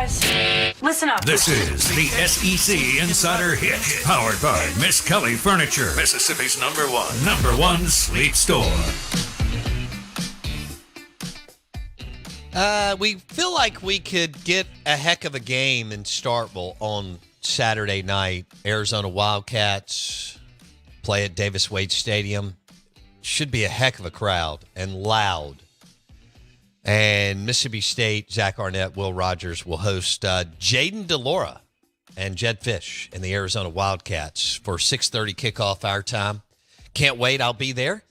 Listen up. This is the SEC Insider Hit, powered by Miss Kelly Furniture, Mississippi's number one sleep store. We feel like we could get a heck of a game in Starkville on Saturday night. Arizona Wildcats play at Davis Wade Stadium. Should be a heck of a crowd and loud. And Mississippi State, Zach Arnett, Will Rogers will host Jaden DeLora and Jed Fish and the Arizona Wildcats for 6:30 kickoff our time. Can't wait. I'll be there.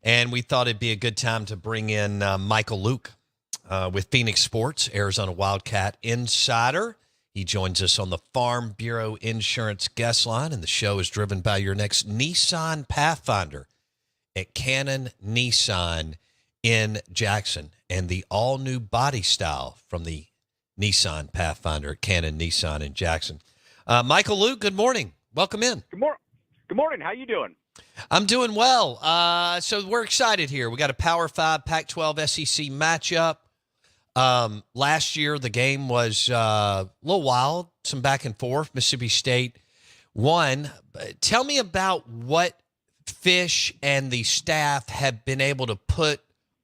And we thought it'd be a good time to bring in Michael Luke with Phoenix Sports, Arizona Wildcat Insider. He joins us on the Farm Bureau Insurance guest line, and the show is driven by your next Nissan Pathfinder at Cannon Nissan in Jackson, and the all-new body style from the Nissan Pathfinder at Cannon Nissan in Jackson. Michael Luke, good morning. Welcome in. Good morning. How you doing? I'm doing well. So we're excited here. We got a Power 5 Pac-12 SEC matchup. Last year, the game was a little wild, some back and forth. Mississippi State won. Tell me about what Fish and the staff have been able to put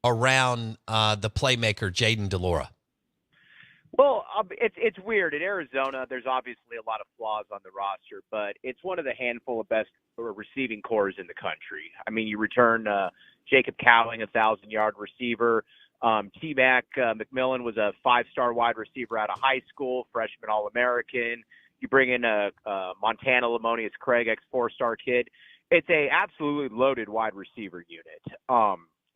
around the playmaker, Jaden DeLora. Well, it's weird. In Arizona, there's obviously a lot of flaws on the roster, but it's one of the handful of best receiving corps in the country. I mean, you return Jacob Cowling, 1,000-yard receiver. T-Mac McMillan was a 5-star wide receiver out of high school, freshman All-American. You bring in Montana Lamonius Craig, ex-4-star kid. It's a absolutely loaded wide receiver unit.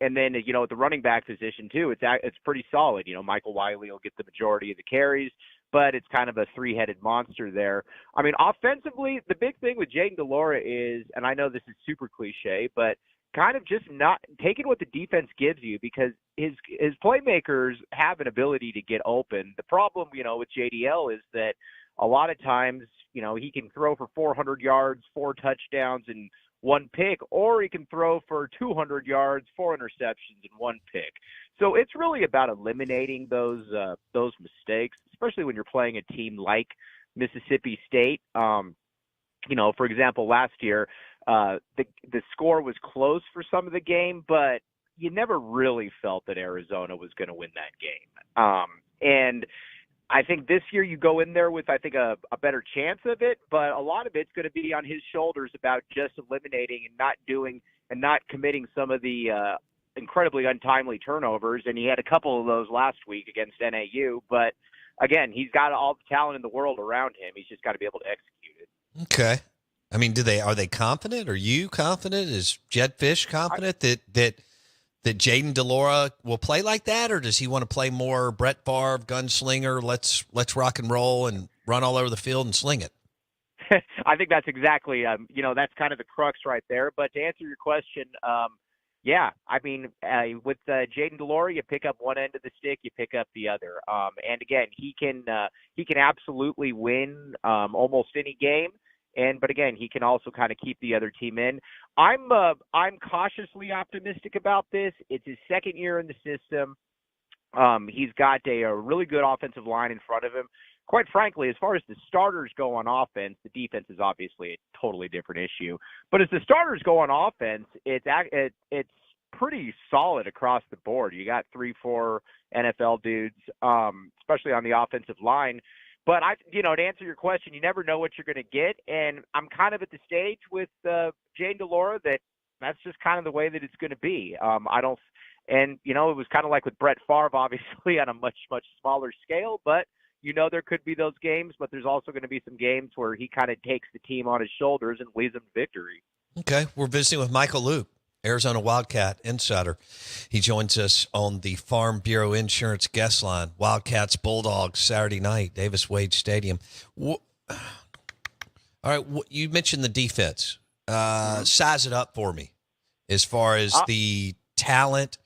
And then, at the running back position, too, it's pretty solid. Michael Wiley will get the majority of the carries, but it's kind of a three-headed monster there. I mean, offensively, the big thing with Jaden DeLora is, and I know this is super cliche, but kind of just not taking what the defense gives you, because his playmakers have an ability to get open. The problem, with JDL is that a lot of times, he can throw for 400 yards, 4 touchdowns, and 1 pick, or he can throw for 200 yards, 4 interceptions, and 1 pick. So it's really about eliminating those mistakes, especially when you're playing a team like Mississippi State. For example, last year, the score was close for some of the game, but you never really felt that Arizona was going to win that game. And I think this year you go in there with, I think, a better chance of it, but a lot of it's going to be on his shoulders about just eliminating and not committing some of the incredibly untimely turnovers. And he had a couple of those last week against NAU, but again, he's got all the talent in the world around him. He's just got to be able to execute it. Okay. I mean, are they confident? Are you confident? Is Jed Fish confident that Jaden DeLora will play like that, or does he want to play more Brett Favre, gunslinger, let's rock and roll and run all over the field and sling it? I think that's exactly, that's kind of the crux right there. But to answer your question, yeah, I mean, with Jaden DeLora, you pick up one end of the stick, you pick up the other. And again, he can absolutely win almost any game. But again, he can also kind of keep the other team in. I'm cautiously optimistic about this. It's his second year in the system. He's got a really good offensive line in front of him. Quite frankly, as far as the starters go on offense, the defense is obviously a totally different issue. But as the starters go on offense, it's pretty solid across the board. You got 3-4 NFL dudes, especially on the offensive line. But to answer your question, you never know what you're going to get, and I'm kind of at the stage with Jaden DeLora that's just kind of the way that it's going to be. It was kind of like with Brett Favre, obviously on a much smaller scale, but there could be those games, but there's also going to be some games where he kind of takes the team on his shoulders and leads them to victory. Okay, we're visiting with Michael Luke, Arizona Wildcat Insider. He joins us on the Farm Bureau Insurance guest line. Wildcats, Bulldogs, Saturday night, Davis Wade Stadium. All right, you mentioned the defense. Size it up for me as far as the talent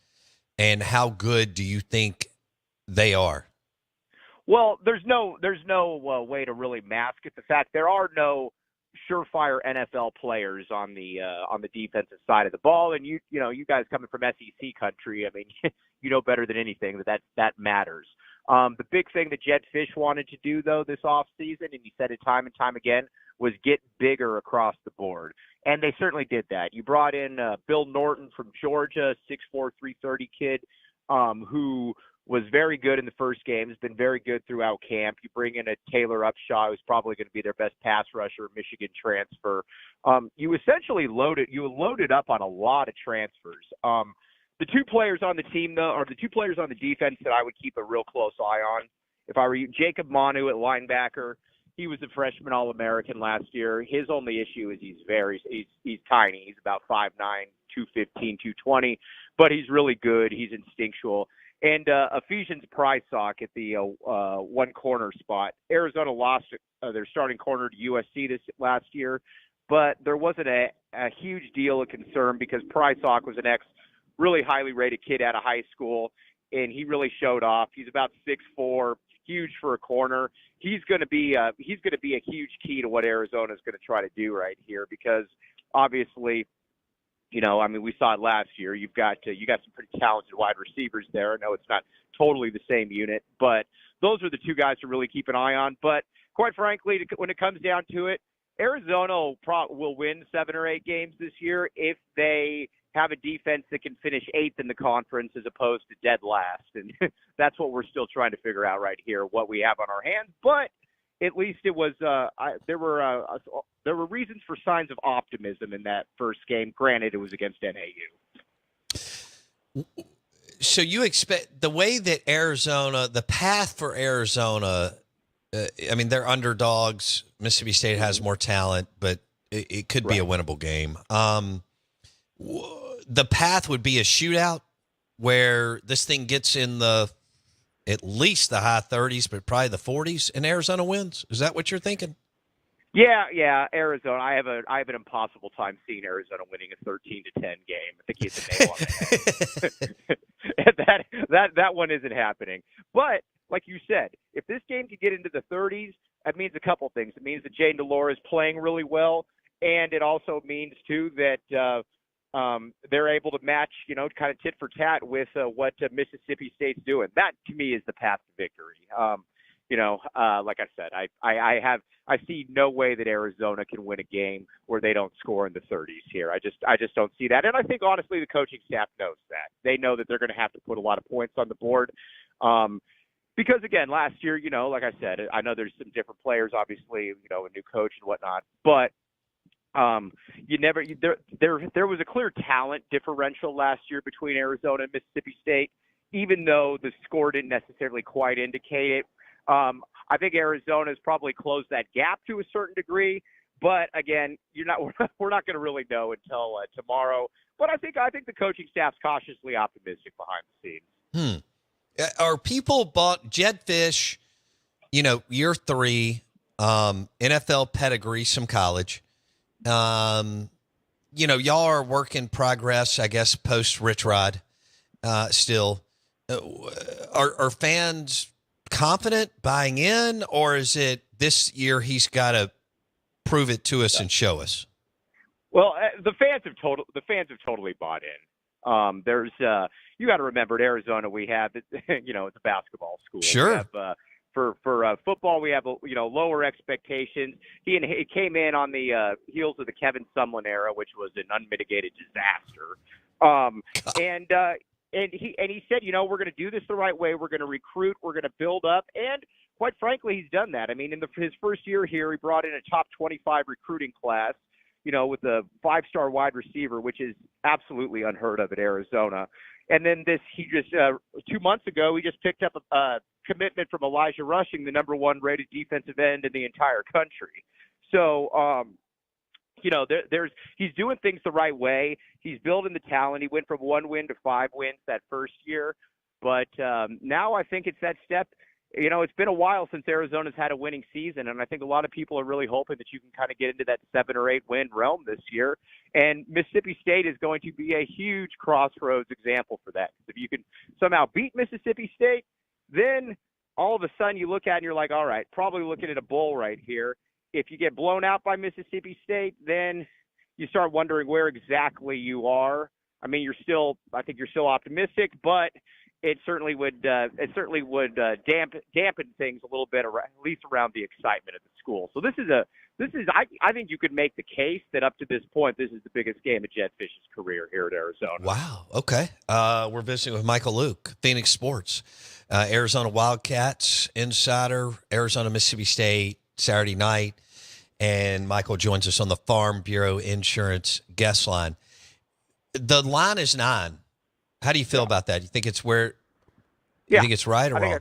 and how good do you think they are? Well, there's no way to really mask it. The fact there are no surefire NFL players on the defensive side of the ball, and you guys coming from SEC country, I mean, you know better than anything that matters. The big thing that Jed Fish wanted to do, though, this offseason, and he said it time and time again, was get bigger across the board. And they certainly did that. You brought in Bill Norton from Georgia, 6'4", 330 kid, who was very good in the first game, has been very good throughout camp. You bring in a Taylor Upshaw, who's probably going to be their best pass rusher, Michigan transfer. You essentially loaded up on a lot of transfers. The two players on the team, though, or the two players on the defense that I would keep a real close eye on, if I were you, Jacob Manu at linebacker. He was a freshman All-American last year. His only issue is he's tiny. He's about 5'9", 215, 220, but he's really good. He's instinctual. And Ephesians Prysock at the one corner spot. Arizona lost their starting corner to USC this last year, but there wasn't a huge deal of concern because Prysock was an really highly rated kid out of high school, and he really showed off. He's about 6'4", huge for a corner. He's going to be a huge key to what Arizona is going to try to do right here because obviously, we saw it last year. You got some pretty talented wide receivers there. I know it's not totally the same unit, but those are the two guys to really keep an eye on. But quite frankly, when it comes down to it, Arizona will win 7 or 8 games this year if they have a defense that can finish 8th in the conference as opposed to dead last. And that's what we're still trying to figure out right here, what we have on our hands. But at least it was there were reasons for signs of optimism in that first game. Granted, it was against NAU. So you expect the way that the path for Arizona, they're underdogs. Mississippi State has more talent, but it could be a winnable game. The path would be a shootout where this thing gets in at least the high 30s, but probably the 40s, and Arizona wins. Is that what you're thinking? Yeah, Arizona. I have an impossible time seeing Arizona winning a 13-10 game. I think he's the name on that. That one isn't happening. But like you said, if this game could get into the 30s, that means a couple things. It means that Jaden DeLore is playing really well, and it also means too that they're able to match, kind of tit for tat with what Mississippi State's doing. That to me is the path to victory. Like I said, I see no way that Arizona can win a game where they don't score in the 30s here. I just don't see that. And I think honestly the coaching staff knows that. They know that they're going to have to put a lot of points on the board. Because again, last year, like I said, I know there's some different players, obviously, a new coach and whatnot, but there was a clear talent differential last year between Arizona and Mississippi State, even though the score didn't necessarily quite indicate it. I think Arizona has probably closed that gap to a certain degree, but again, we're not going to really know until tomorrow. But I think the coaching staff's cautiously optimistic behind the scenes. Are people bought Jed Fish? Year 3, NFL pedigree, some college. Y'all are work in progress, I guess, post Rich Rod. Still, are fans confident buying in, or is it this year he's got to prove it to us and show us? Well, the fans have totally bought in. There's you got to remember, at Arizona we have it's a basketball school. Sure. We have, for football, we have lower expectations. He came in on the heels of the Kevin Sumlin era, which was an unmitigated disaster. And he said, we're going to do this the right way. We're going to recruit. We're going to build up. And quite frankly, he's done that. I mean, in his first year here, he brought in a top 25 recruiting class, with a 5-star wide receiver, which is absolutely unheard of at Arizona. And then 2 months ago, he just picked up a commitment from Elijah Rushing, the number 1 rated defensive end in the entire country. So, he's doing things the right way. He's building the talent. He went from 1 win to 5 wins that first year. But now I think it's that step. It's been a while since Arizona's had a winning season, and I think a lot of people are really hoping that you can kind of get into that 7 or 8 win realm this year. And Mississippi State is going to be a huge crossroads example for that. If you can somehow beat Mississippi State, then all of a sudden you look at it and you're like, all right, probably looking at a bowl right here. If you get blown out by Mississippi State, then you start wondering where exactly you are. I mean, I think you're still optimistic, but it certainly would dampen things a little bit, at least around the excitement of the school. So I think you could make the case that up to this point, this is the biggest game of Jed Fish's career here at Arizona. Wow. Okay. We're visiting with Michael Luke, Phoenix Sports, Arizona Wildcats insider, Arizona Mississippi State Saturday night, and Michael joins us on the Farm Bureau Insurance guest line. The line is 9. How do you feel about that? You think it's where? You think it's right or wrong?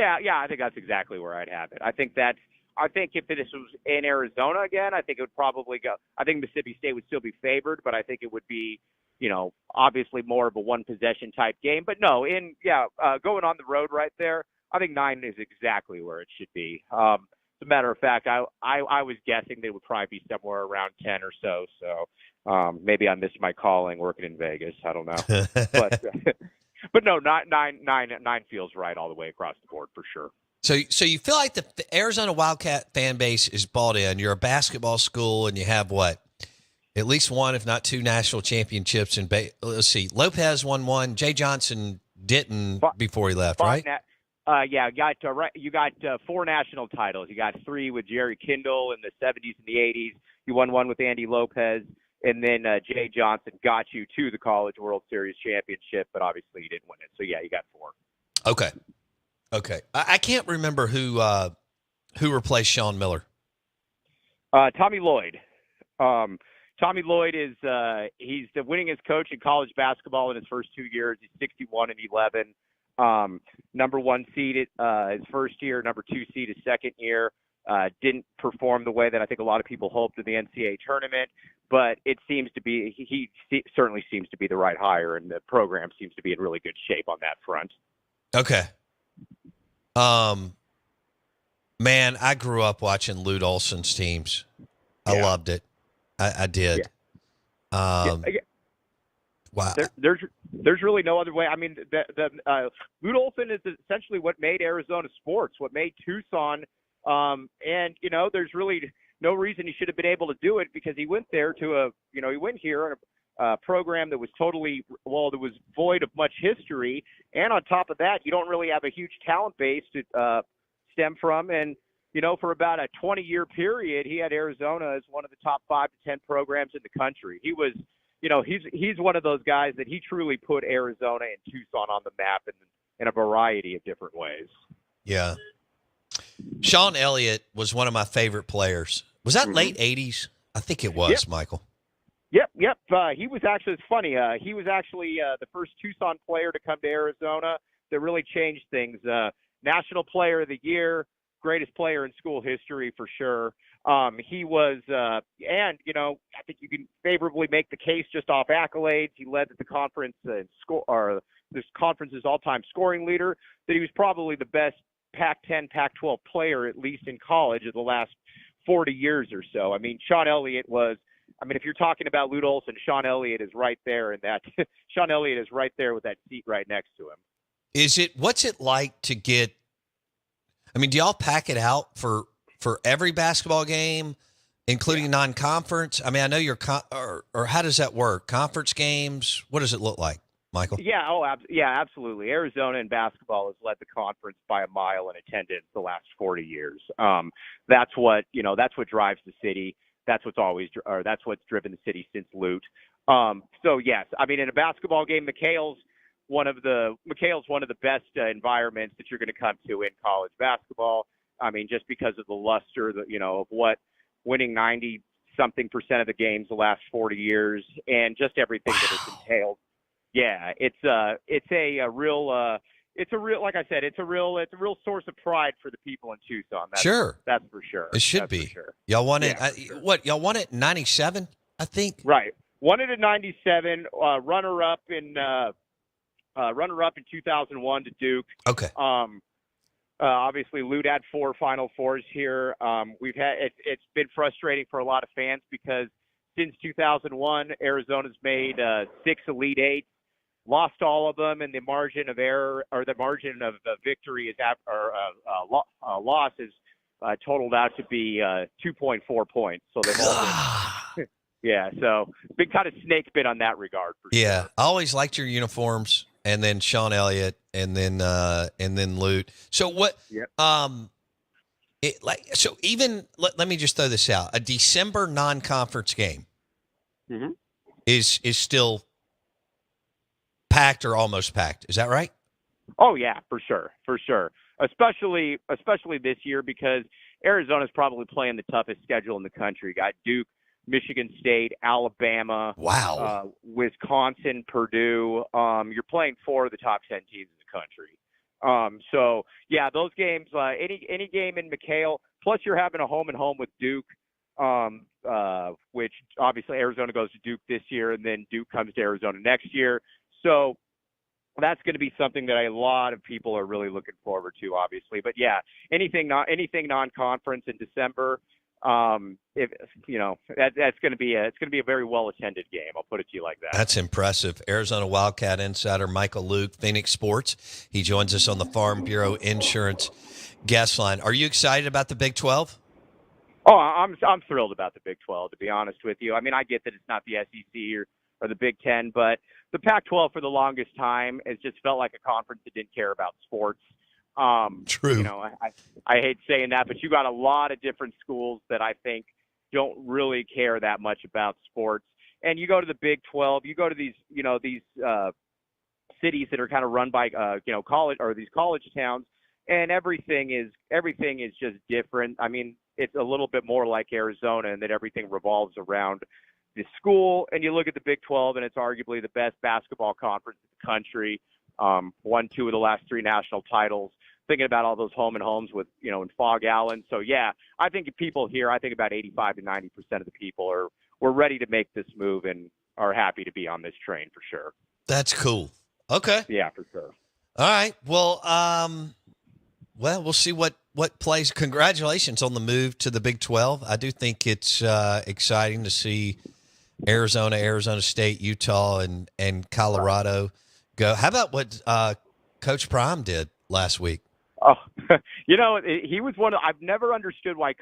I think that's exactly where I'd have it. I think if this was in Arizona again, I think it would probably go. I think Mississippi State would still be favored, but I think it would be, obviously more of a one possession type game. But no, going on the road right there, I think 9 is exactly where it should be. As a matter of fact, I was guessing they would probably be somewhere around 10 or so. So maybe I missed my calling working in Vegas. I don't know, but no, 9 feels right all the way across the board for sure. So you feel like the Arizona Wildcat fan base is bought in. You're a basketball school, and you have what? At least one, if not 2, national championships. Let's see, Lopez won 1. Jay Johnson didn't before he left, right? You got 4 national titles. You got 3 with Jerry Kindle in the 70s and the 80s. You won 1 with Andy Lopez, and then Jay Johnson got you to the College World Series championship, but obviously you didn't win it. So you got 4. Okay. I can't remember who replaced Sean Miller. Tommy Lloyd. Tommy Lloyd is he's the winningest coach in college basketball in his first 2 years. He's 61-11. Number 1 seed his first year, number 2 seed his second year. Didn't perform the way that I think a lot of people hoped in the NCAA tournament, but it seems to be he certainly seems to be the right hire, and the program seems to be in really good shape on that front. Okay. Man, I grew up watching Lute Olson's teams. I loved it. I did. Yeah. Wow. There's really no other way. I mean, Lute Olson is essentially what made Arizona sports, what made Tucson. And there's really no reason he should have been able to do it, because he went there to he went here in a program that was that was void of much history. And on top of that, you don't really have a huge talent base to stem from. And, for about a 20-year period, he had Arizona as one of the top 5 to 10 programs in the country. He was, he's one of those guys that he truly put Arizona and Tucson on the map in a variety of different ways. Yeah. Sean Elliott was one of my favorite players. Was that late 80s? I think it was, Michael. Yep. He was actually, it's funny. He was actually the first Tucson player to come to Arizona that really changed things. National Player of the Year, greatest player in school history for sure. He was, I think you can favorably make the case just off accolades. He led the conference this conference's all-time scoring leader. That he was probably the best Pac-10, Pac-12 player, at least in college, of the last 40 years or so. I mean, Sean Elliott was. I mean, if you're talking about Lute Olson, Sean Elliott is right there, and that Sean Elliott is right there with that seat right next to him. What's it like to get? I mean, do y'all pack it out for every basketball game, including non-conference? I mean, I know you're or how does that work? Conference games? What does it look like, Michael? Yeah, absolutely. Arizona in basketball has led the conference by a mile in attendance the last 40 years. That's what drives the city. That's what's driven the city since Lute. So yes, I mean, in a basketball game, McHale's one of the best environments that you're going to come to in college basketball. I mean, just because of the luster of what winning 90-something% of the games the last 40 years, and just everything that it's entailed. Yeah, it's a real, like I said, it's a real source of pride for the people in Tucson. That's for sure. It should be. Sure. Y'all won it. Y'all won it in 97, I think. Right. Won it in 97. Runner up in 2001 to Duke. Okay. Obviously, Lute had 4 Final Fours here. It's been frustrating for a lot of fans because since 2001, Arizona's made 6 Elite Eights. Lost all of them, and the margin of error or the margin of victory is loss is totaled out to be 2.4 points. So they've all so big kind of snake bit on that regard. For yeah, sure. I always liked your uniforms, and then Sean Elliott and then Lute. So what? Yep. So even let me just throw this out: a December non-conference game is still packed or almost packed. Is that right? Oh yeah, for sure. Especially this year because Arizona's probably playing the toughest schedule in the country. Got Duke, Michigan State, Alabama, Wow, Wisconsin, Purdue. You're playing 4 of the top 10 teams in the country. So yeah, those games, any game in McHale. Plus, you're having a home and home with Duke, which obviously Arizona goes to Duke this year, and then Duke comes to Arizona next year. So that's going to be something that a lot of people are really looking forward to, obviously. But yeah, anything non-conference in December, if that's going to be a very well attended game. I'll put it to you like that. That's impressive. Arizona Wildcat insider Michael Luke, Phoenix Sports. He joins us on the Farm Bureau Insurance guest line. Are you excited about the Big 12? Oh, I'm thrilled about the Big 12, to be honest with you. I mean, I get that it's not the SEC or the Big 10, but the Pac-12 for the longest time has just felt like a conference that didn't care about sports. True. You know, I hate saying that, but you got a lot of different schools that I think don't really care that much about sports. And you go to the Big 12, you go to these cities that are kind of run by college or these college towns, and everything is just different. I mean, it's a little bit more like Arizona in that everything revolves around the school, and you look at the Big 12, and it's arguably the best basketball conference in the country. Won 2 of the last 3 national titles. Thinking about all those home and homes with, in Fog Allen. So yeah, I think about 85 to 90% of the people we're ready to make this move and are happy to be on this train for sure. That's cool. Okay. Yeah, for sure. All right. Well, we'll see what plays. Congratulations on the move to the Big 12. I do think it's exciting to see Arizona State, Utah, and Colorado go. How about what Coach Prime did last week? Oh, he was one of. I've never understood why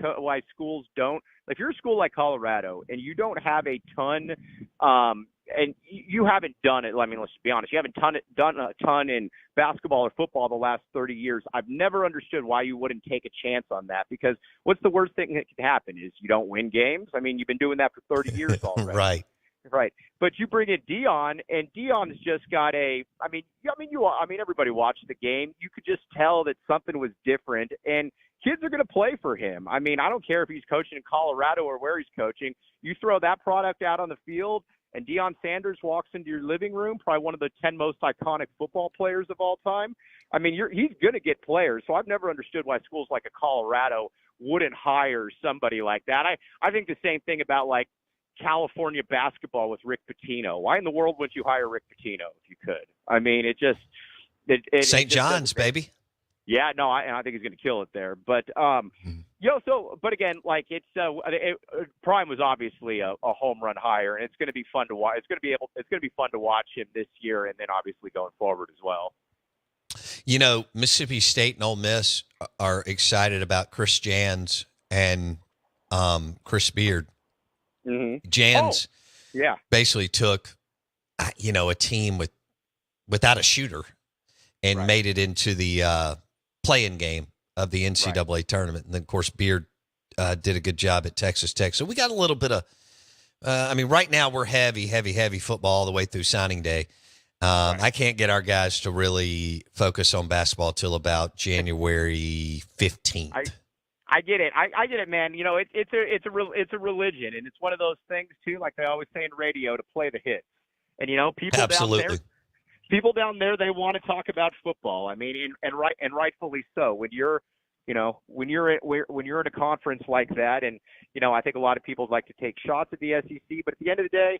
schools don't. If you're a school like Colorado and you don't have a ton, and you haven't done it. I mean, let's be honest. You haven't done a ton in basketball or football the last 30 years. I've never understood why you wouldn't take a chance on that. Because what's the worst thing that can happen is you don't win games. I mean, you've been doing that for 30 years already. Right. But you bring in Deion, and Deion's just got everybody watched the game. You could just tell that something was different, and kids are going to play for him. I mean, I don't care if he's coaching in Colorado or where he's coaching. You throw that product out on the field, and Deion Sanders walks into your living room, probably one of the 10 most iconic football players of all time. I mean, he's going to get players. So I've never understood why schools like a Colorado wouldn't hire somebody like that. I think the same thing about like California basketball with Rick Pitino. Why in the world wouldn't you hire Rick Pitino if you could? I mean, St. John's, baby. Yeah, no, I think he's going to kill it there. But but again, like Prime was obviously a home run hire, and it's going to be fun to watch. It's going to be fun to watch him this year, and then obviously going forward as well. Mississippi State and Ole Miss are excited about Chris Jans and Chris Beard. Mm-hmm. Jans basically took, a team without a shooter and made it into the play-in game of the NCAA tournament. And then, of course, Beard did a good job at Texas Tech. So we got a little bit of right now we're heavy football all the way through signing day. I can't get our guys to really focus on basketball till about January 15th. I get it. I get it, man. It's a religion, and it's one of those things too. Like they always say in radio, to play the hits. And people down there, they want to talk about football. I mean, and rightfully so. When you're in a conference like that, and I think a lot of people like to take shots at the SEC, but at the end of the day,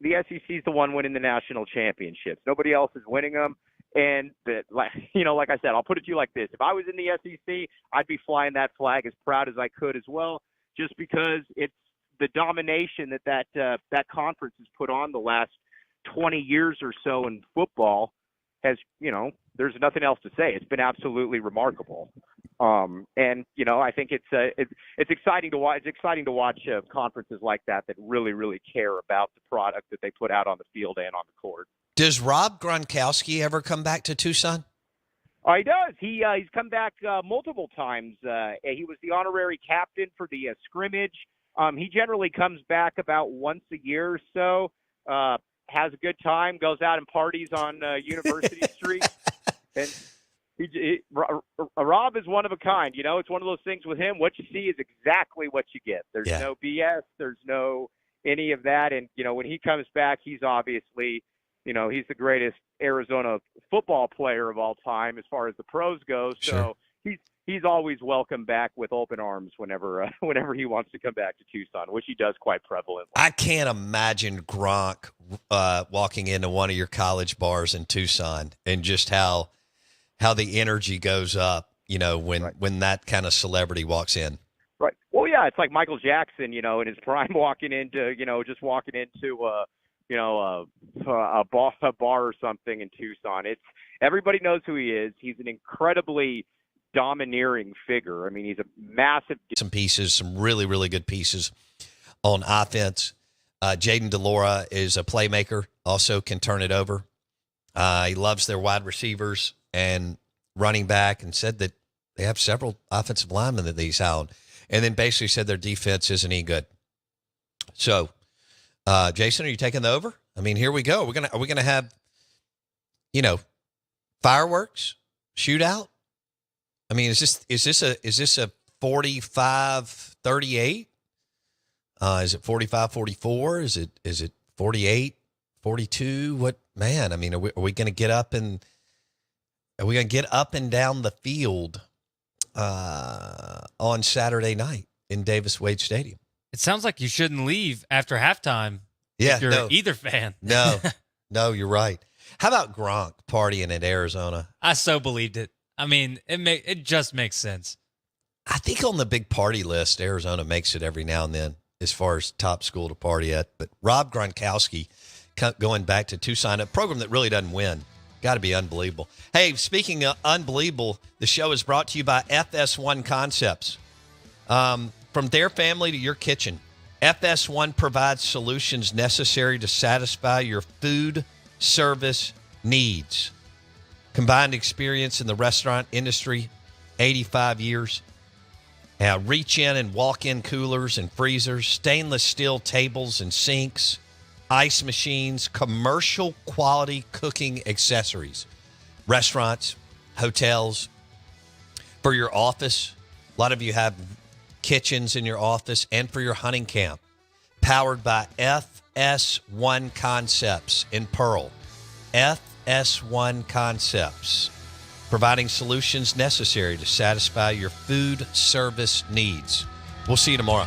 the SEC is the one winning the national championships. Nobody else is winning them. And like I said, I'll put it to you like this: if I was in the SEC, I'd be flying that flag as proud as I could as well, just because it's the domination that conference has put on the last 20 years or so in football. Has there's nothing else to say. It's been absolutely remarkable. I think it's exciting to watch. It's exciting to watch conferences like that really, really care about the product that they put out on the field and on the court. Does Rob Gronkowski ever come back to Tucson? Oh, he does. He's come back multiple times. He was the honorary captain for the scrimmage. He generally comes back about once a year or so. Has a good time. Goes out and parties on University Street. And Rob is one of a kind. It's one of those things with him. What you see is exactly what you get. There's no BS. There's no any of that. And when he comes back, he's obviously. He's the greatest Arizona football player of all time as far as the pros go. So he's always welcome back with open arms whenever he wants to come back to Tucson, which he does quite prevalently. I can't imagine Gronk walking into one of your college bars in Tucson and just how the energy goes up, when that kind of celebrity walks in. Right. Well, yeah, it's like Michael Jackson, in his prime walking into a bar or something in Tucson. It's everybody knows who he is. He's an incredibly domineering figure. I mean, he's a massive. Some really, really good pieces on offense. Jaden DeLora is a playmaker, also can turn it over. He loves their wide receivers and running back, and said that they have several offensive linemen that he's held, and then basically said their defense isn't any good. So, Jason, are you taking the over? I mean, here we go. Are we gonna have, fireworks, shootout? I mean, is this a 45-38? Is it 45-44? Is it 48-42? What, man? I mean, are we going to get up and down the field on Saturday night in Davis-Wade Stadium? It sounds like you shouldn't leave after halftime. Yeah, if you're either fan. No, you're right. How about Gronk partying in Arizona? I so believed it. I mean, it just makes sense. I think on the big party list, Arizona makes it every now and then as far as top school to party at. But Rob Gronkowski going back to Tucson, a program that really doesn't win. Got to be unbelievable. Hey, speaking of unbelievable, the show is brought to you by FS1 Concepts. From their family to your kitchen, FS1 provides solutions necessary to satisfy your food service needs. Combined experience in the restaurant industry, 85 years. Reach in and walk-in coolers and freezers, stainless steel tables and sinks, ice machines, commercial quality cooking accessories, restaurants, hotels, for your office. A lot of you have kitchens in your office, and for your hunting camp. Powered by FS1 Concepts in Pearl. FS1 Concepts, providing solutions necessary to satisfy your food service needs. We'll see you tomorrow.